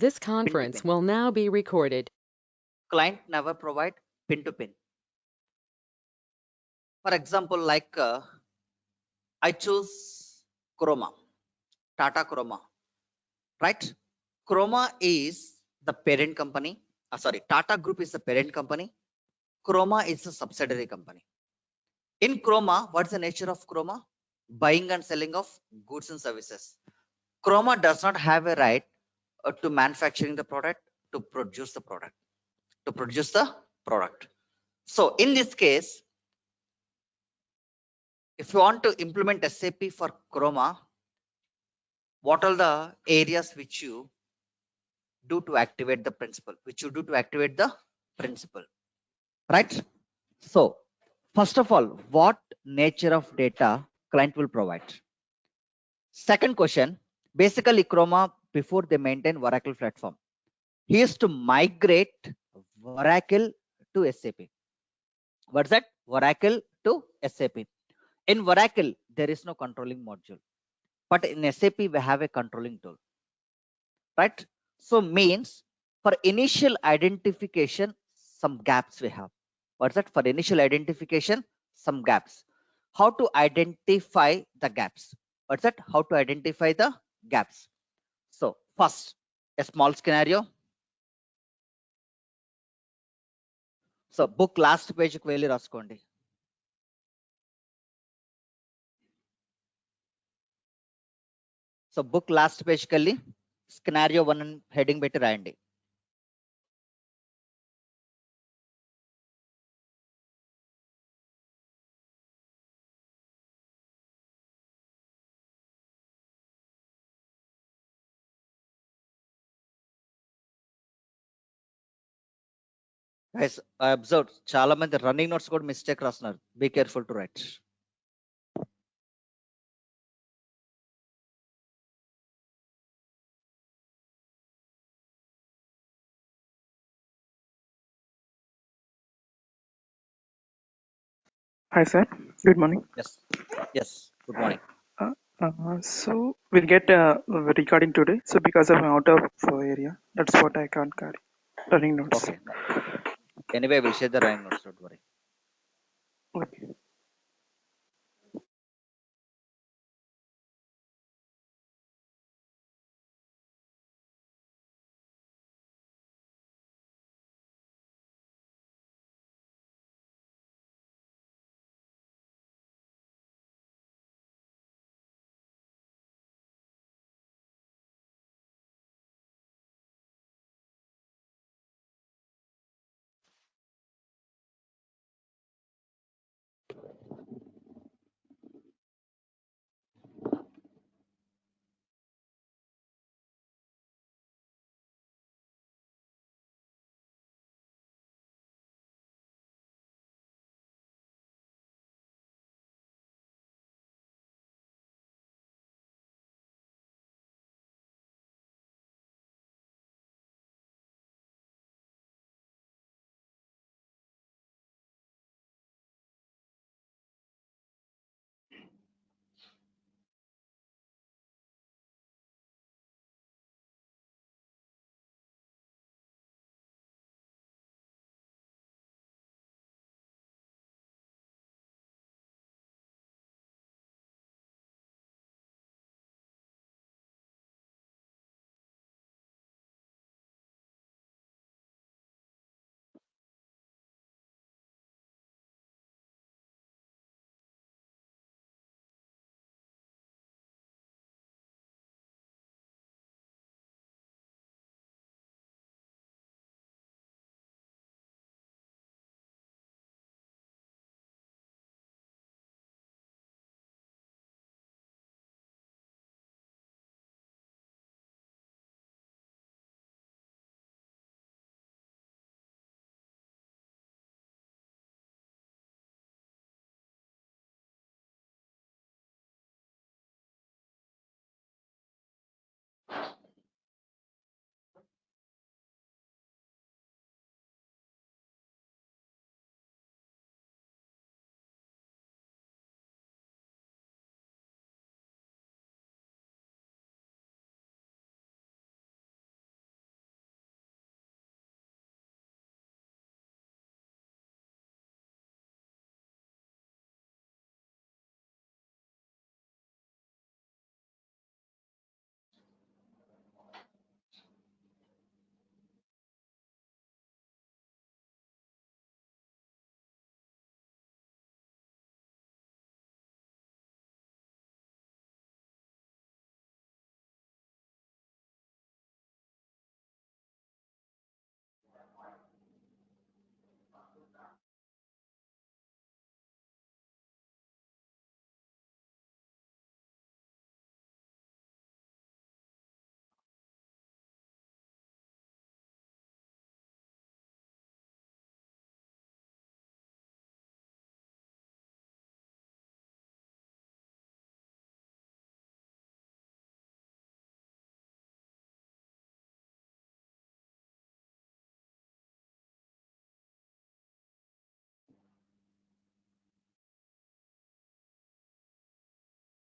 This pin to conference pin. will now be recorded. Client never provide pin to pin. For example, like I choose Chroma, Tata Chroma, right? Chroma is the parent company. Sorry, Tata Group is the parent company. Chroma is a subsidiary company. In Chroma, what's the nature of Chroma? Buying and selling of goods and services. Chroma does not have a right to manufacturing the product, to produce the product, to produce the product. So in this case, if you want to implement SAP for Chroma, what are the areas which you do to activate the principle, which you do to activate the principle, right? So first of all, what nature of data client will provide? Second question, basically Chroma before they maintain Oracle platform. He is to migrate Oracle to SAP. What's that? Oracle to SAP. In Oracle, there is no controlling module, but in SAP, we have a controlling tool, right? So means for initial identification, some gaps we have. What's that? For initial identification, some gaps. How to identify the gaps? What's that? How to identify the gaps? So first, a small scenario. So book last page కి వెళ్ళి రాసుకోండి. So book last పేజ్కి వెళ్ళి స్కెనారియో 1 heading పెట్టి రాయండి. Guys I observe చాలా మంది running notes కూడా mistake రాస్తున్నారు. Be careful to write. Hi, sir. Good morning. Yes, good morning. So we'll get recording today. So because I'm out of area, that's what I can't carry. Running notes. Okay. Anyway, we'll share the running notes. Don't worry. Okay.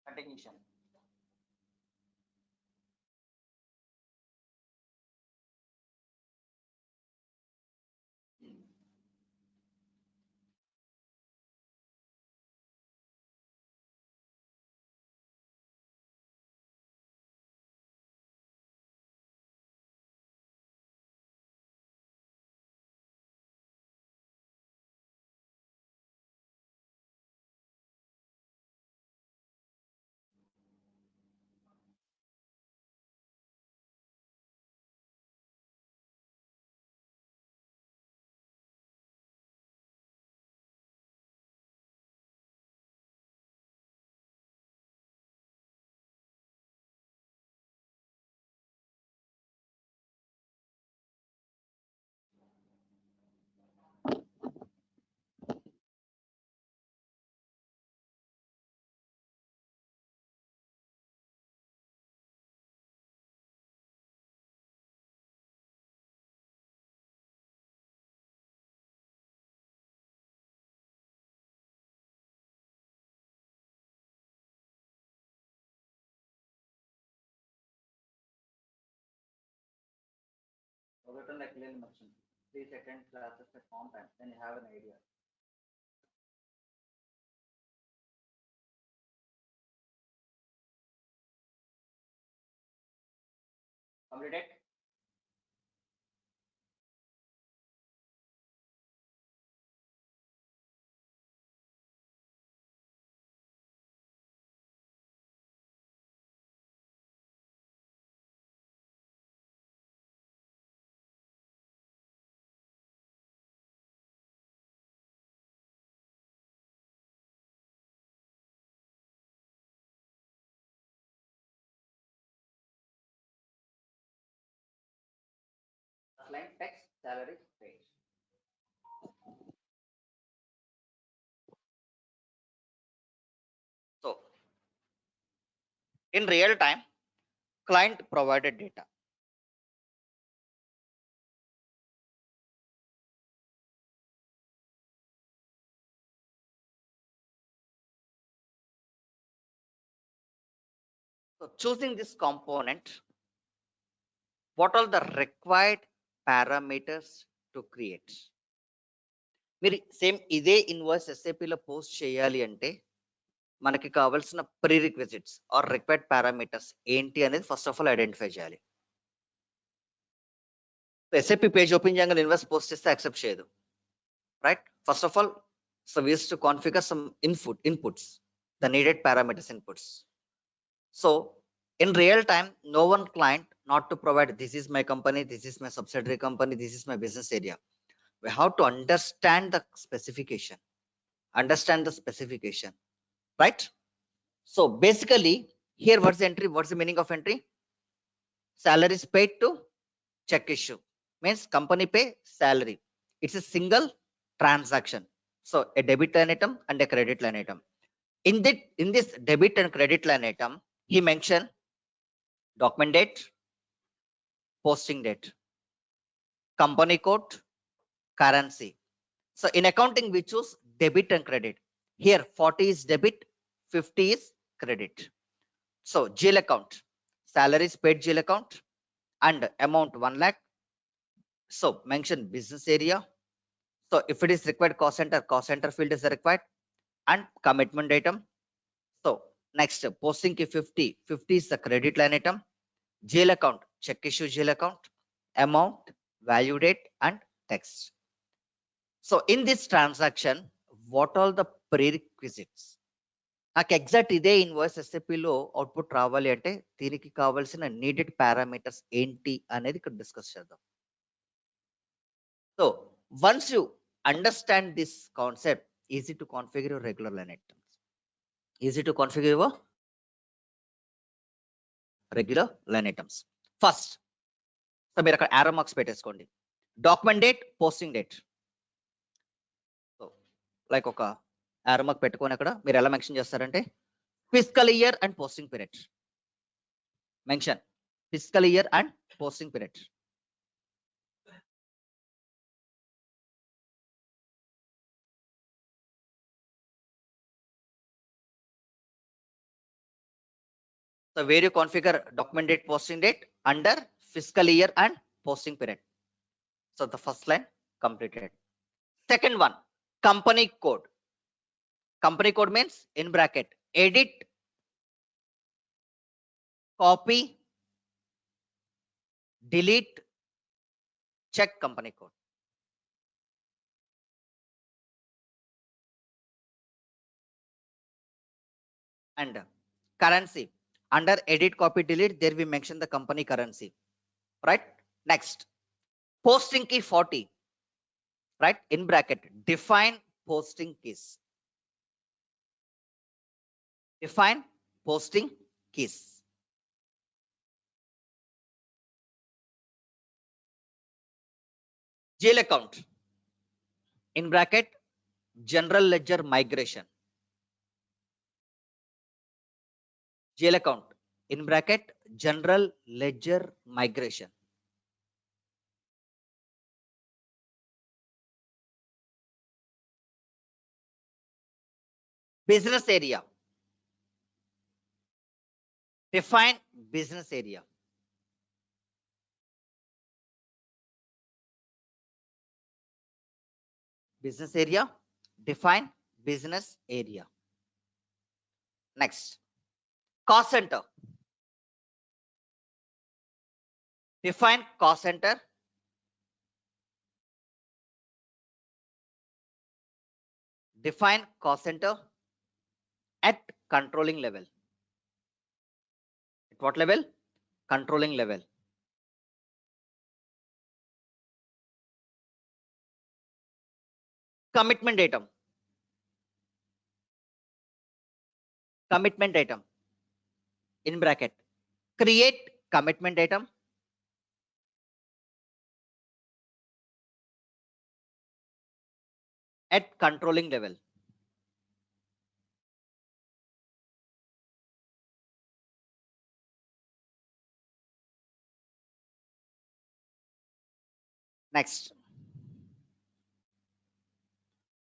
Continuation. Forgotten like clearly mentioned. Please attend classes at on time. Then you have an idea. Completed. Line text salary page. So in real time, client provided data. So choosing this component, what are the required parameters to create? మీరు same ఇదే invoice ఎస్ఏపీలో post చేయాలి అంటే మనకి కావాల్సిన ప్రీరిక్విజిట్స్ are required parameters ఏంటి అనేది first of all identify చేయాలి. SAP page open చేయగానే ఇన్వాయిస్ పోస్ట్ చేస్తే యాక్సెప్ట్ చేయదు, right? First of all, so we used to configure some inputs, the needed parameters inputs. So in real time, no one client not to provide this is my company, this is my subsidiary company, this is my business area. We have to understand the specification, right? So basically here, what's the entry? What's the meaning of entry? Salaries paid to check issue means company pay salary. It's a single transaction. So a debit line item and a credit line item. In this debit and credit line item, he mentioned document date, posting date, company code, currency. So in accounting, we choose debit and credit. Here 40 is debit, 50 is credit. So GL account, salaries paid GL account, and amount 1 lakh. So mention business area. So if it is required cost center field is required, and commitment item. So next posting ki 50 is the credit line item. GL account, check issue GL account, amount, value date, and text. So in this transaction, what are the prerequisites? నాకు exact ఇదే invoice ఎస్ఏపీలో output రావాలి అంటే దీనికి కావాల్సిన needed parameters ఏంటి అనేది ఇక్కడ discuss చేద్దాం. So once you understand this concept, easy to configure your regular line items. Easy to configure your regular line items. First, so మీరు అక్కడ యారో మార్క్స్ పెట్టేసుకోండి. Document date, posting date. So like ఒక arrow mark పెట్టుకొని అక్కడ మీరు ఎలా mention చేస్తారంటే physical year and posting period. Mention physical year and posting period. So where you configure document date, posting date under fiscal year and posting period. So the first line completed. Second one, company code. Company code means in bracket, edit, copy, delete, check company code. And currency, under edit, copy, delete, there we mention the company currency, right? Next, posting key 40, right? In bracket, define posting keys. Define posting keys. GL account, in bracket, general ledger migration. GL account, in bracket, general ledger migration. Business area, define business area. Business area, define business area. Next, cost center, define cost center. Define cost center at controlling level. At what level? Controlling level. Commitment item. Commitment item, in bracket, create commitment item at controlling level. Next.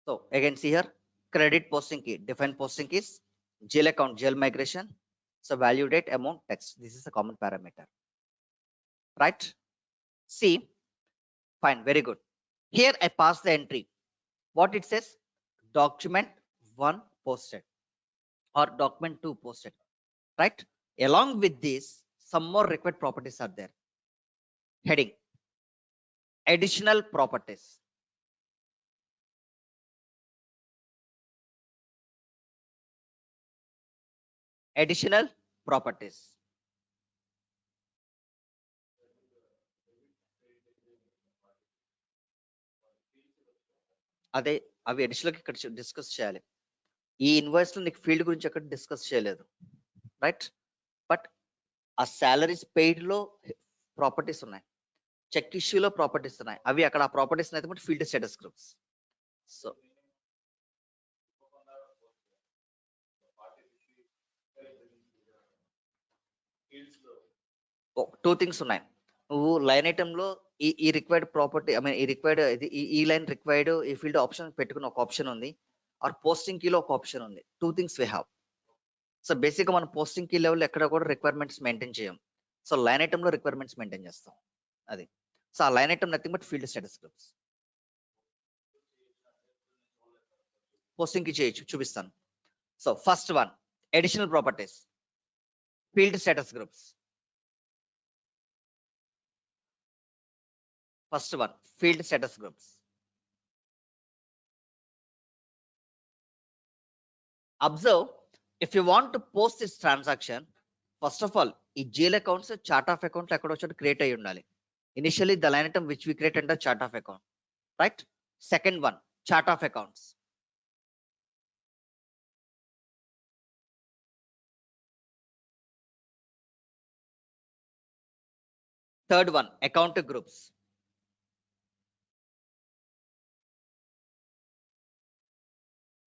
So again, see here, credit posting key, define posting keys, GL account, GL migration. So value date, amount, text. This is a common parameter, right? See, fine, very good. Here I pass the entry. What it says? Document 1 posted or document 2 posted, right? Along with this, some more required properties are there. Heading, additional properties. Additional properties. అదే అవి additional గా ఇక్కడ discuss చేయాలి. E invoice లో నీకు field గురించి అక్కడ discuss చేయలేదు, రైట్? బట్ ఆ సాలరీస్ పెయిడ్ లో ప్రాపర్టీస్ ఉన్నాయి, చెక్ ఇష్యూలో ప్రాపర్టీస్ ఉన్నాయి, అవి అక్కడ ఆ ప్రాపర్టీస్ అయితే but field status groups. So two things ఉన్నాయి. నువ్వు లైన్ ఐటమ్ లో ఈ రిక్వైర్డ్ ప్రాపర్టీ, ఐ మీన్ ఈ రిక్వైర్డ్ ఈ లైన్ రిక్వైర్డ్ ఈ ఫీల్డ్ ఆప్షన్ పెట్టుకున్న ఒక ఆప్షన్ ఉంది, ఆర్ పోస్టింగ్ కీలో ఒక ఆప్షన్ ఉంది. Two things we have. So basic గా మనం పోస్టింగ్ కీ లెవెల్ ఎక్కడ కూడా రిక్వైర్మెంట్స్ మెయింటైన్ చేయం. సో లైన్ ఐటమ్ లో రిక్వైర్మెంట్స్ మెయింటైన్ చేస్తాం, అది. సో ఆ line item nothing but field status groups. Posting కి చేయొచ్చు, చూపిస్తాను. So first one, additional properties, field status groups. First one, field status groups. Observe, if you want to post this transaction, first of all, ఈ GL accounts chart of account ఎక్కడ వచ్చి create అయ్యి ఉండాలి. Initially, the line item which we create under chart of account, right? Second one, chart of accounts. Third one, account groups.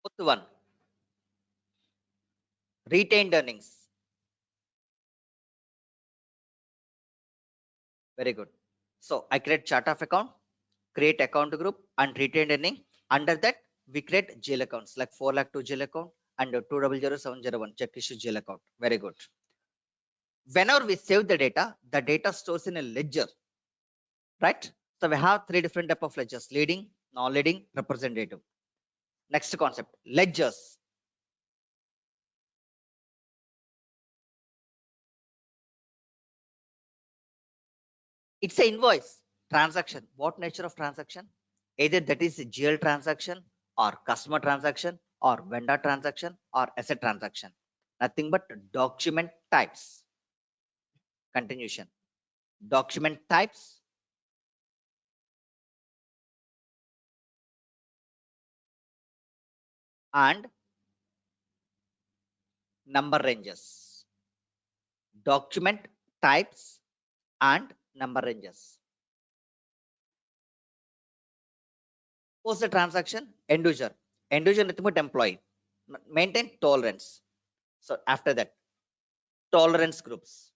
Fourth one, retained earnings. Very good. So I create chart of account, create account group and retained earning. Under that, we create GL accounts like 4 lakh 2 GL account and 200701 check issue GL account. Very good. Whenever we save the data stores in a ledger, right? So we have three different type of ledgers: leading, non-leading, representative. Next concept, ledgers. It's an invoice transaction. What nature of transaction? Either that is a GL transaction or customer transaction or vendor transaction or asset transaction. Nothing but document types. Continuation. Document types and number ranges. Document types and number ranges. Post the transaction, end user. End user nothing but employee. Maintain tolerance. So after that, tolerance groups.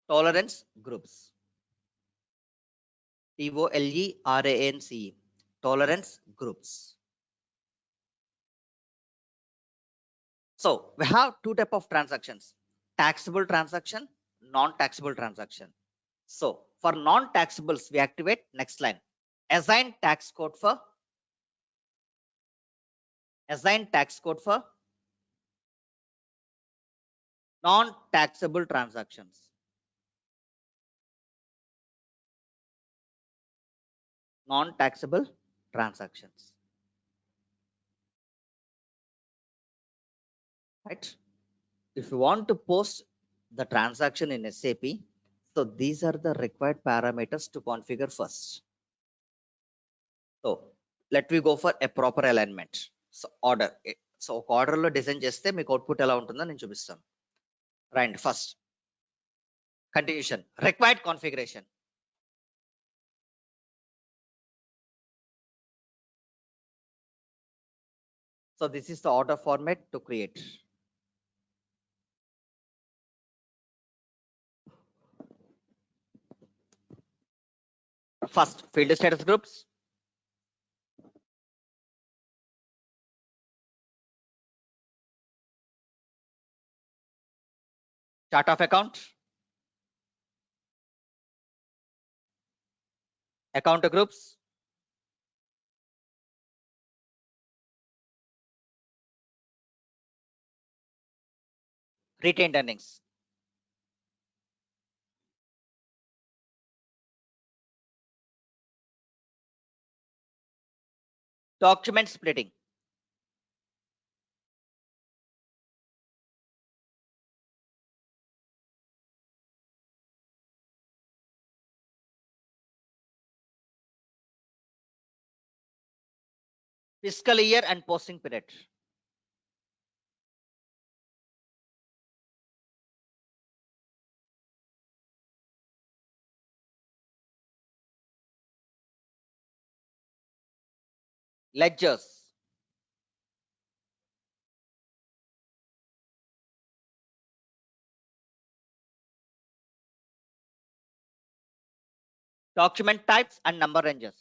Tolerance groups. TOLERANCE. Tolerance groups. So we have two type of transactions: taxable transaction, non-taxable transaction. So for non-taxables, we activate next line. Assign tax code for non-taxable transactions. Non-taxable transactions. Right? If you want to post the transaction in SAP, so these are the required parameters to configure first. So let me go for a proper alignment. So order. So ఒక ఆర్డర్లో design చేస్తే మీకు output ఎలా ఉంటుందో నేను చూపిస్తాను. Right, first continuation required configuration. So this is the order format to create. First, field status groups. Chart of account. Account groups. Retained earnings. Document splitting. Fiscal year and posting period. Ledgers. Document types and number ranges.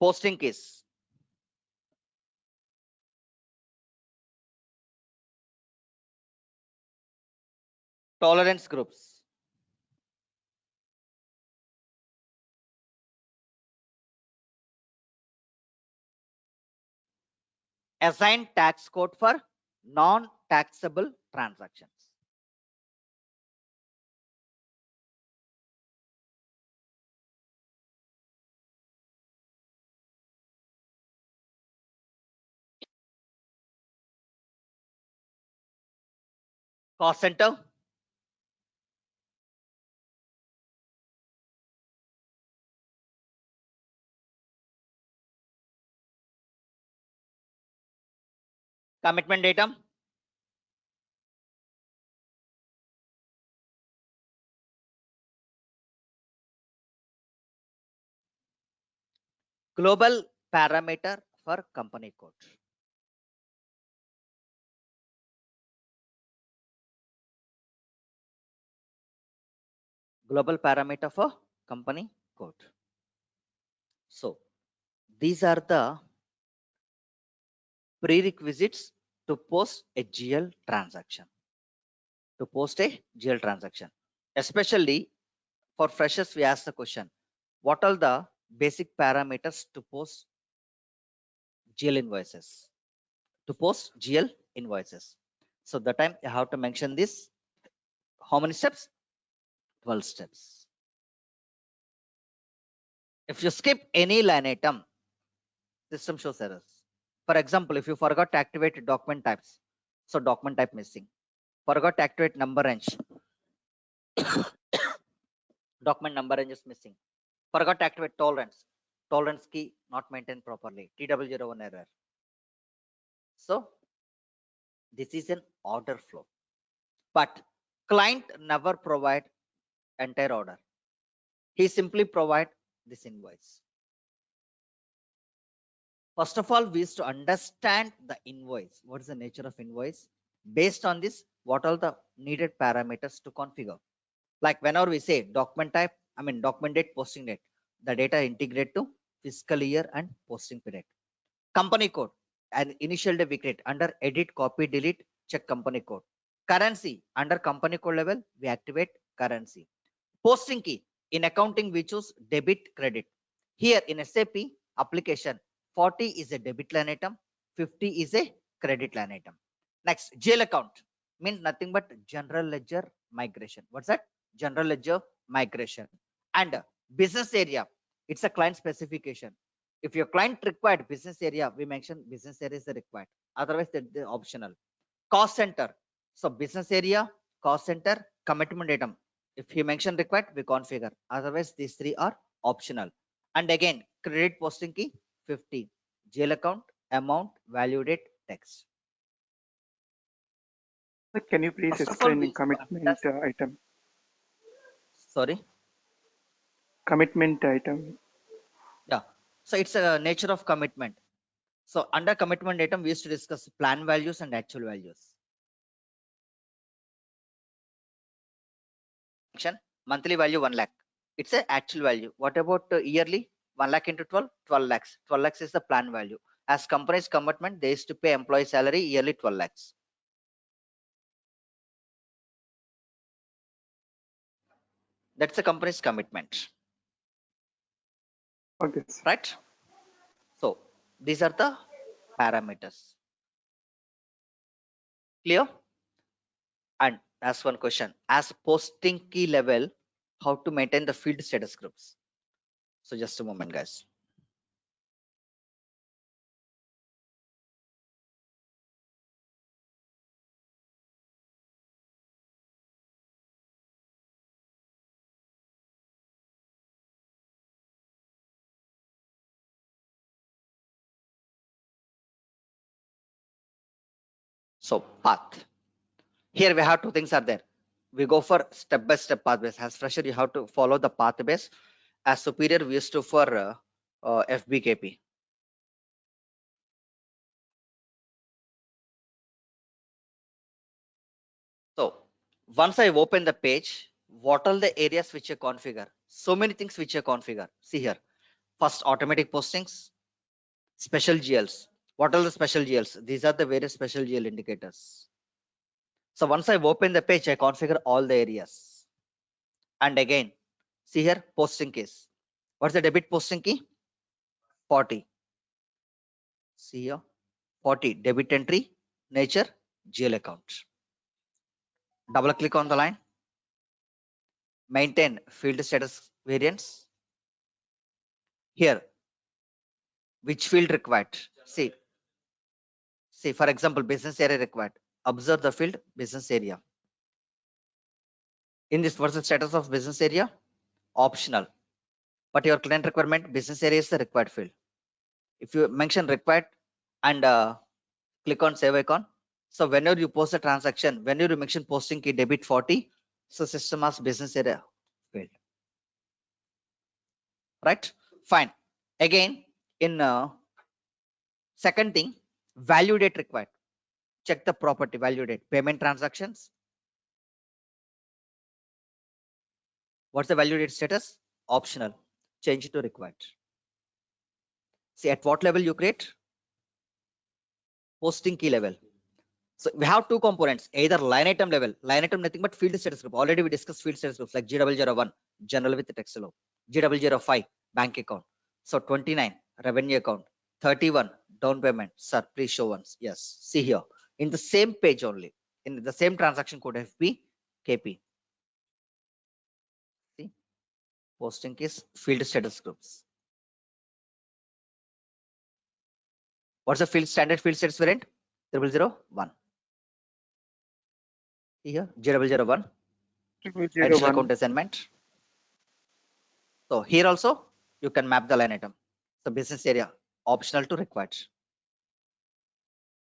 Posting keys. Tolerance groups. Assign tax code for non-taxable transactions. Cost center. Commitment datum. Global parameter for company code. Global parameter for company code. So these are the prerequisites to post a GL transaction. To post a GL transaction. Especially for freshers, we ask the question, what are the basic parameters to post GL invoices? To post GL invoices. So the time you have to mention this. How many steps? 12 steps. If you skip any line item, system shows errors. For example, if you forgot to activate document types, so document type missing. Forgot to activate number range, document number range is missing. Forgot to activate tolerance, tolerance key not maintained properly, TW01 error. So this is an order flow, but client never provide entire order. He simply provide this invoice. First of all, we used to understand the invoice. What is the nature of invoice? Based on this, what are the needed parameters to configure? Like whenever we say document type, document date, posting date, the data integrate to fiscal year and posting period. Company code, and initial day we create under edit, copy, delete, check company code. Currency, under company code level, we activate currency. Posting key, in accounting we choose debit, credit. Here in SAP application, 40 is a debit line item, 50 is a credit line item. Next, GL account means nothing but general ledger migration. What's that? General ledger migration. And business area, it's a client specification. If your client required business area, we mention business area is required. Otherwise, they're optional. Cost center. So business area, cost center, commitment item. If you mention required, we configure. Otherwise, these three are optional. And again, credit posting key 50. GL account, amount, value date, text. Can you please First of all, explain commitment item? Sorry. Commitment item. Yeah. So it's a nature of commitment. So under commitment item, we used to discuss plan values and actual values. Monthly value 1 lakh. It's a actual value. What about yearly? 1 lakh into 12, 12 lakhs. 12 lakhs is the plan value. As company's commitment, they used to pay employee salary yearly 12 lakhs. That's the company's commitment. Okay. Right? So these are the parameters. Clear? And ask one question. As posting key level, how to maintain the field status groups? So just a moment, guys. So path. Here we have two things are there. We go for step-by-step pathways. As fresher, you have to follow the pathways. As superior, we used to for FBKP. So once I open the page, what are the areas which you configure? So many things which you configure. See here. First, automatic postings, special GLs. What are the special GLs? These are the various special GL indicators. So once I open the page, I configure all the areas. And again, see here, posting keys. What's the debit posting key? 40. See here, 40 debit entry, nature, GL account. Double click on the line. Maintain field status variants. Here, which field required? See, for example, business area required. Observe the field business area. In this, what's the status of business area? Optional. But your client requirement, business area is the required field. If you mention required and click on save icon. So whenever you post a transaction, whenever you mention posting key debit 40, so system asks business area failed. Right? Fine. Again, in second thing, value date required. Check the property value date. Payment transactions. What's the value date status? Optional. Change it to required. See at what level you create? Posting key level. So we have two components, either line item level, line item nothing but field status group. Already we discussed field status groups like G001, general with text hello, G005, bank account. So 29, revenue account, 31, down payment. Sir, please show once. Yes, see here. In the same page only, in the same transaction code FP, KP. See, posting keys, field status groups. What's the field standard field status variant? 0001. See here, G001, additional 001. account assignment. So here also you can map the line item. So business area optional to required.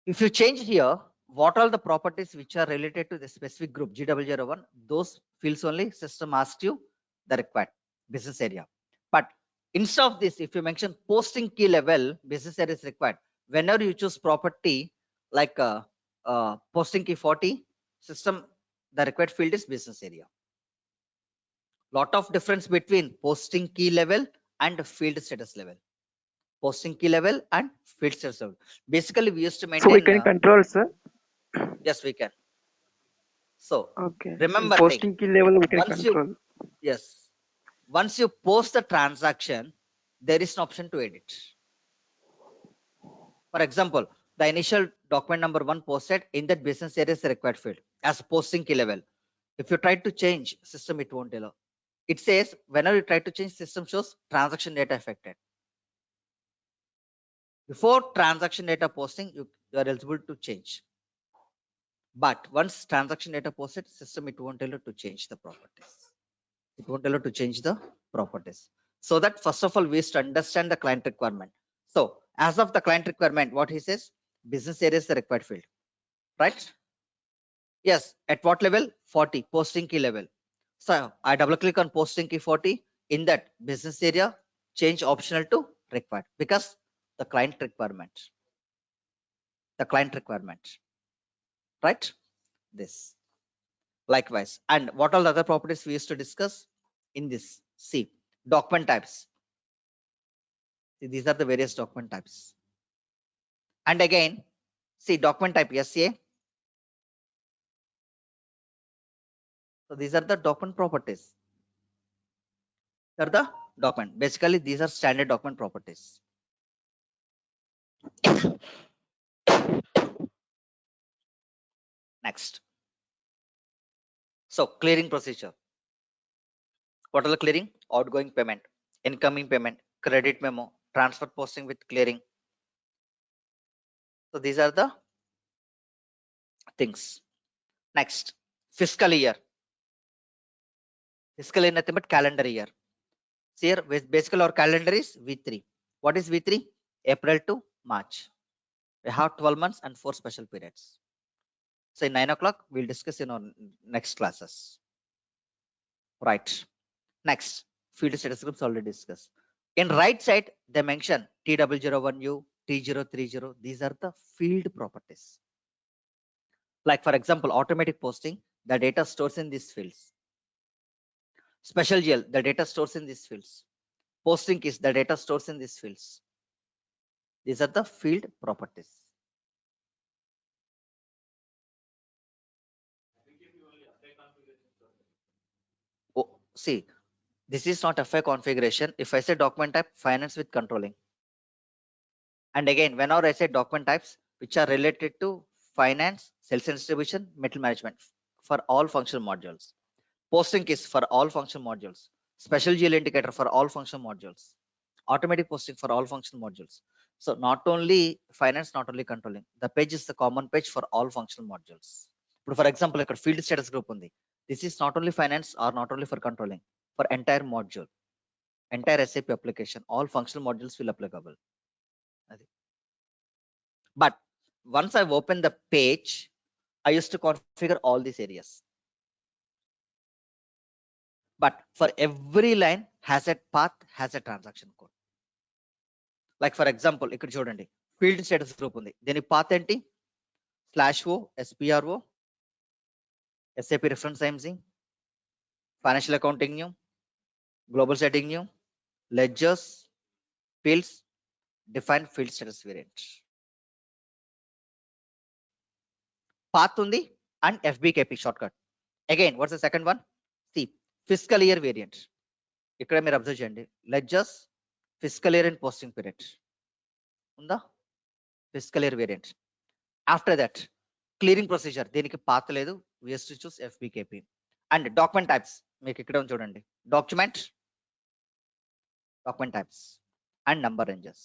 If you change here, what are the properties which are related to the specific group G001? Those fields only system asks you the required business area. But instead of this, if you mention posting key level, business area is required. Whenever you choose property like posting key 40, system the required field is business area. Lot of difference between posting key level and field status level. Posting key level and field status level. Basically, we used to So we maintain. can control, sir. Yes, we can. So Okay. In remember thing. posting key level, we can Once you control. yes, once you post the transaction, there is an option to edit. For example, the initial document number 1 posted in that business area is the required field as posting key level. If you try to change system, it won't allow. It says whenever you try to change, system shows transaction data affected. Before transaction data posting, you are eligible to change. But once transaction data posted, system it won't allow to change the properties. It won't allow to change the properties. So that first of all, we have to understand the client requirement. So as of the client requirement, what he says, business area is the required field, right? Yes. At what level? 40, posting key level. So I double click on posting key 40. In that business area, change optional to required because the client requirement. The client requirement, right? This. Likewise. And what all the other properties we used to discuss in this? See, document types. See, these are the various document types. And again, see document type SCA. So these are the document properties. These are the document. Basically, these are standard document properties. Next. So clearing procedure. What are the clearing? Outgoing payment, incoming payment, credit memo, transfer posting with clearing. So these are the things. Next, fiscal year. Fiscal year nothing but calendar year. So here, basically our calendar is V3. What is V3? April to March. We have 12 months and 4 special periods. So in 9 o'clock, we'll discuss in our next classes. Right. Next, field status groups already discussed. In right side, they mention T001U, T030. These are the field properties. Like for example, automatic posting, the data stores in these fields. Special GL, the data stores in these fields. Posting keys, the data stores in these fields. These are the field properties. Oh, see, this is not FI configuration. If I say document type, finance with controlling. And again, whenever I say document types, which are related to finance, sales and distribution, metal management for all functional modules. Posting keys for all functional modules. Special GL indicator for all functional modules. Automatic posting for all functional modules. So not only finance, not only controlling. The page is the common page for all functional modules. But for example, like a field status group on the. This is not only finance or not only for controlling, for entire module, entire SAP application, all functional modules will applicable. But once I've opened the page, I used to configure all these areas. But for every line has a path, has a transaction code. Like for example, ఇక్కడ చూడండి field status group ఉంది. దీనికి path ఏంటి? /o SPRO SAP reference IMC financial accounting new global setting new ledgers fields define field status variant. Path undi and FBKP shortcut. Again, what's the second one? See, fiscal year variant. ఇక్కడ మీరు observe చేయండి ledgers fiscal year and posting period ఉందా? Fiscal year variant. After that clearing procedure, దీనికి పాత లేదు, విఎస్ టు చూస్ FBKP. అండ్ డాక్యుమెంట్ టైప్స్ మీకు ఇక్కడ చూడండి document types and number ranges,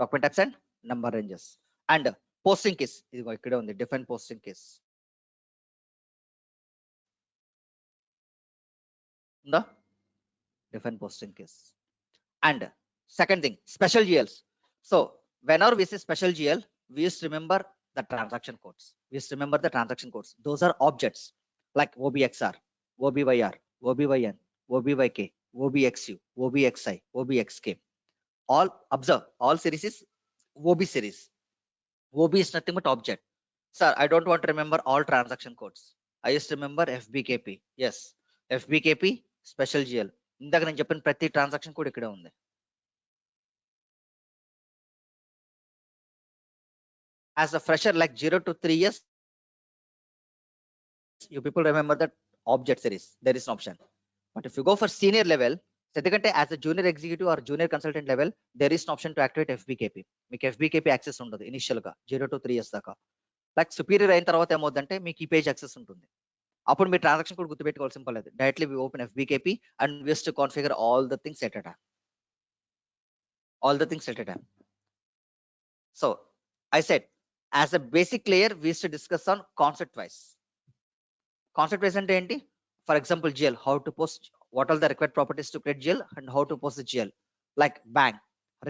document types and number ranges. And posting keys ఇదిగో ఇక్కడే ఉంది డిఫరెంట్ పోస్టింగ్ కేస్ ఉందా? different posting case. And second thing, special GLs. So whenever we say special GL, we used to remember the transaction codes. We used to remember the transaction codes. Those are objects like OBXR, OBYR, OBYN, OBYK, OBXU, OBXI, OBXK. All observe, all series is OB series. OB is nothing but object. Sir, I don't want to remember all transaction codes. I used to remember FBKP. Yes, FBKP special GL. ఇందాక నేను చెప్పిన ప్రతి transaction కూడా ఇక్కడే ఉంది. As a fresher like 0 to 3 years, you people remember that object series, there is an option. But if you go for senior level, ఎందుకంటే as a junior executive or junior consultant level, there is an option to activate FBKP. మీకు FBKP access ఉండదు initial గా 0 to 3 years దాకా. Like superior అయిన తర్వాత ఏమవుతుందంటే మీకు ఈ పేజ్ యాక్సెస్ ఉంటుంది. అప్పుడు మీ ట్రాన్సాక్షన్ కూడా గుర్తుపెట్టుకోవాలి, సింపుల్ అది. Directly we open FBKP and we used to configure all the things at a time. All the things at a time. So I said, as a basic layer, we used to discuss on concept wise. Concept wise అంటే ఏంటి? For example, GL, how to post, what are the required properties to create GL and how to post the GL, like bank,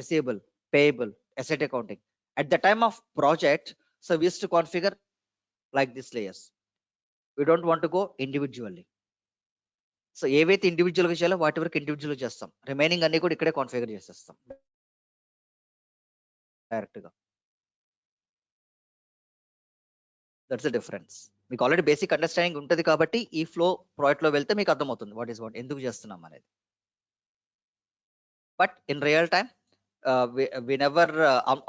receivable, payable, asset accounting. At the time of project, so we used to configure like these layers. We don't want to go individually. So ఏవైతే ఇండివిజువల్గా చేయాలో వాటి వరకు ఇండివిజువల్గా చేస్తాం, remaining అన్ని కూడా ఇక్కడే కాన్ఫిగర్ చేసేస్తాం డైరెక్ట్గా. That's the difference. మీకు ఆల్రెడీ బేసిక్ అండర్స్టాండింగ్ ఉంటుంది కాబట్టి ఈ ఫ్లో ప్రాజెక్ట్ లో వెళ్తే మీకు అర్థమవుతుంది వాట్ ఈస్ వాట్, ఎందుకు చేస్తున్నాం అనేది. But in real time we never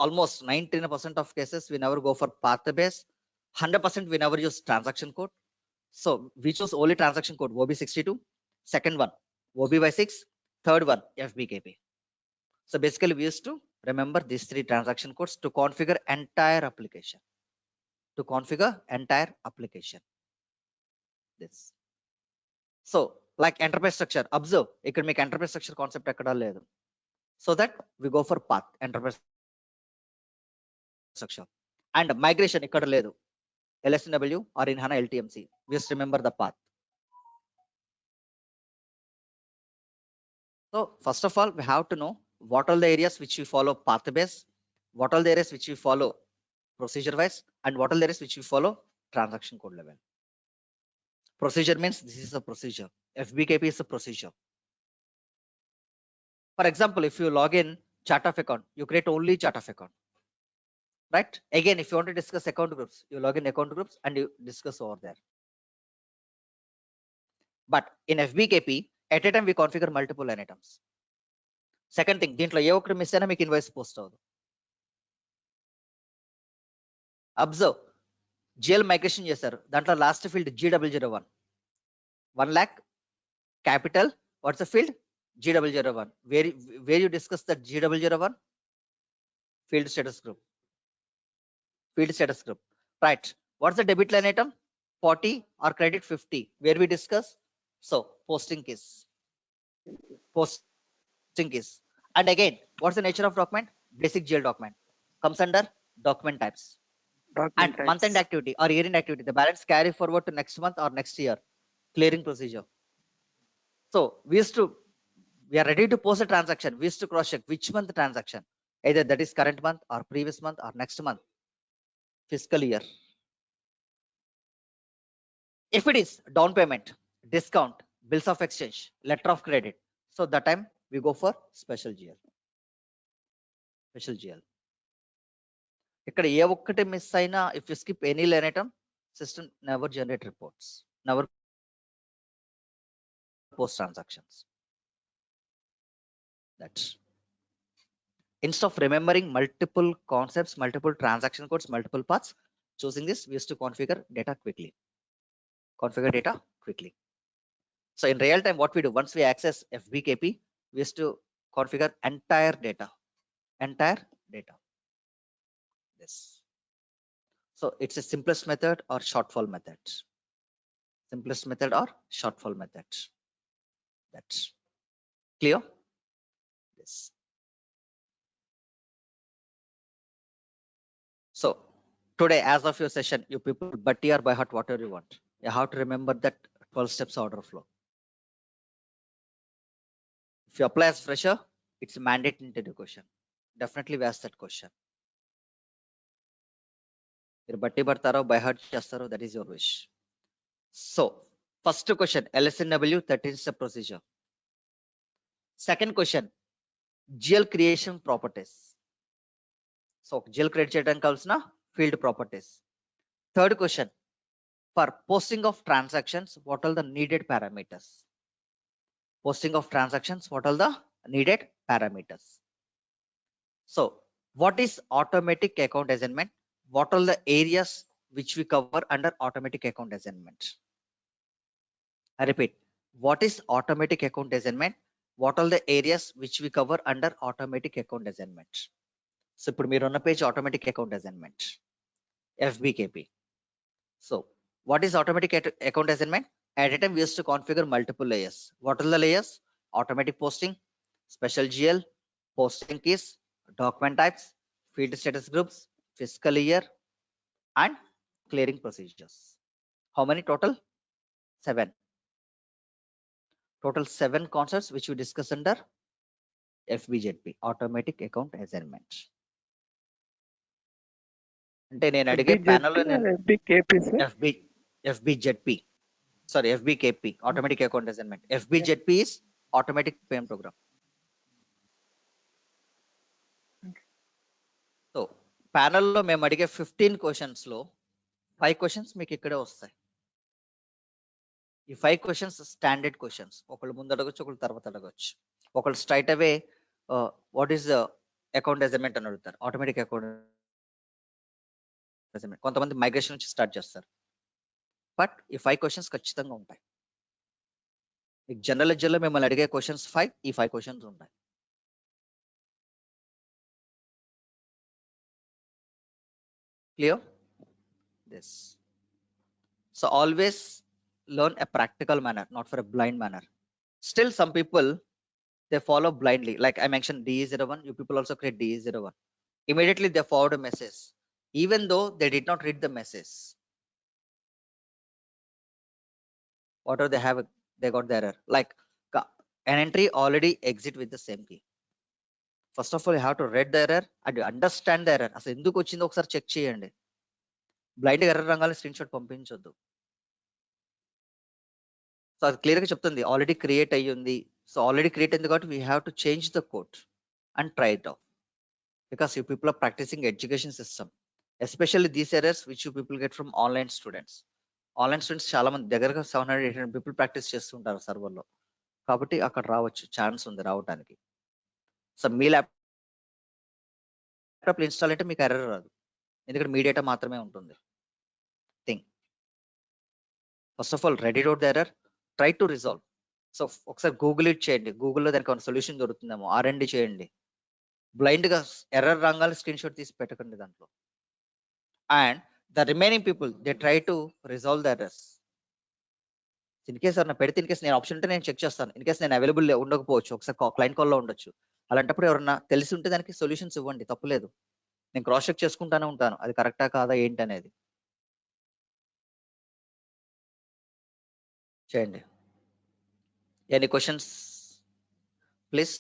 almost 99% of cases we never go for path based. 100% we never use transaction code. So we choose only transaction code OB62, second one OB/6, third one FBKP. So basically we used to remember these three transaction codes to configure entire application. To configure entire application. This. So like enterprise structure, observe ఇక్కడ మీకు enterprise structure concept ఎక్కడా లేదు. So that we go for path, enterprise structure. And migration ఇక్కడ లేదు. LSNW or in HANA LTMC. We just remember the path. So first of all, we have to know what are the areas which we follow path based, what are the areas which we follow procedure wise, and what are the areas which we follow transaction code level. Procedure means this is a procedure. FBKP is a procedure. For example, if you log in chart of account, you create only chart of account. Right? Again, if you want to discuss account groups, you log in account groups and you discuss over there. But in FBKP, at a time we configure multiple line items. Second thing, దీంట్లో ఏ ఒక్కరు miss అయినా మీకు invoice post అవ్వదు. Observe, GL migration చేశారు, దాంట్లో last field G001, 1 lakh capital. What's the field? G001. Where you discuss that G001? Field status group. Field status group. Right. What's the debit line item? 40 or credit 50. Where we discuss? So posting case. Posting case. And again, what's the nature of document? Basic GL document. Comes under document types. Document and types. month end activity or year end activity. The balance carry forward to next month or next year. Clearing procedure. So we are ready to post a transaction. We used to cross check which month transaction, either that is current month or previous month or next month. fiscal year. If it is down payment, discount, bills of exchange, letter of credit, so that time we go for special GL. Special GL. ఇక్కడ ఏ ఒక్కటి miss అయినా if you skip any line item, system never generate reports, never post transactions. That's instead of remembering multiple concepts, multiple transaction codes, multiple paths, choosing this, we used to configure data quickly. So in real time, what we do, once we access FBKP, we used to configure entire data. This. So it's a simplest method or shortfall method. That's clear. Yes. So today, as of your session, you people butty or by heart, whatever you want. You have to remember that 12 steps order flow. If you apply as fresher, it's a mandate interview question. Definitely we ask that question. మీరు బట్టి పడతారో by heart చేస్తారో that is your wish. So first question, LSNW 13 step procedure. Second question, GL creation properties. So GL create చేయడానికి కావాల్సిన field properties. Third question, for posting of transactions, what are the needed parameters? So what is automatic account assignment? What are the areas which we cover under automatic account assignment? I repeat, what is automatic account assignment? What are the areas which we cover under automatic account assignment? So ఇప్పుడు మీరు ఉన్న page automatic account assignment, FBKP. So what is automatic account assignment? At a time we used to configure multiple layers. What are the layers? Automatic posting, special GL, posting keys, document types, field status groups, fiscal year, and clearing procedures. How many total? 7. Total 7 concepts which we discuss under FBZP, automatic account assignment. అంటే నేను అడిగే panel లో నేను FBZP, sorry, FBKP, automatic account assignment. FBZP is automatic payment program. So panel లో మేము అడిగే 15 questions లో 5 questions మీకు ఇక్కడే వస్తాయి. ఈ 5 questions స్టాండర్డ్ క్వశ్చన్స్. ఒకళ్ళు ముందు అడగొచ్చు, ఒకళ్ళు తర్వాత అడగొచ్చు. ఒకళ్ళు straight away what is account assignment అని అడుగుతారు, ఆటోమేటిక్ అకౌంట్ అసైన్మెంట్. కొంతమంది మైగ్రేషన్ నుంచి స్టార్ట్ చేస్తారు. బట్ ఈ 5 questions ఖచ్చితంగా ఉంటాయి. మీకు జనరల్ లెడ్జర్లో మిమ్మల్ని అడిగే క్వశ్చన్స్ 5, ఈ 5 questions ఉంటాయి. Clear? This. So always learn a practical manner, not for a blind manner. Still some people, they follow blindly. Like I mentioned DE01, you people also create DE01. Immediately they forward a message, even though they did not read the message. Whatever they have, they got the error. Like an entry already exit with the same key. First of all, you have to read the error and you understand the error. అసలు ఎందుకు వచ్చిందో ఒకసారి check చేయండి. Blind error రంగాలు screen shot పంపించొద్దు. So అది క్లియర్గా చెప్తుంది already create అయ్యి ఉంది. సో ఆల్రెడీ క్రియేట్ అయింది కాబట్టి we have to change the code and try it out, because you people are practising education system, especially these errors which you people get from online students. Online students చాలా మంది దగ్గరగా 700-800 people practice చేస్తుంటారు సర్వర్లో, కాబట్టి అక్కడ రావచ్చు, chance ఉంది రావడానికి. So మీ ల్యాప్టాప్లో ఇన్స్టాల్ అంటే మీకు ఎర్రర్ రాదు, ఎందుకంటే మీ డేటా మాత్రమే ఉంటుంది. Thing first of all ready out the error, try to resolve. So ఒకసారి గూగుల్ ఇట్ చేయండి, గూగుల్లో దానికి ఒక సొల్యూషన్ దొరుకుతుందేమో, R&D చేయండి. బ్లైండ్ గా ఎర్రర్ రంగాలు స్క్రీన్ షాట్ తీసి పెట్టకండి దాంట్లో. And the remaining people they try to resolve the errors. In case ఎవరైనా పెడితే, ఇన్ కేస్ నేను ఆప్షన్ ఉంటే నేను చెక్ చేస్తాను. ఇన్ కేస్ నేను అవైలబుల్ ఉండకపోవచ్చు, ఒకసారి క్లయింట్ కాల్లో ఉండొచ్చు. అలాంటప్పుడు ఎవరన్నా తెలిసి ఉంటే దానికి సొల్యూషన్స్ ఇవ్వండి, తప్పులేదు. నేను క్రాస్ చెక్ చేసుకుంటానే ఉంటాను అది కరెక్టా కాదా ఏంటి అనేది. చేయండి. Any questions please?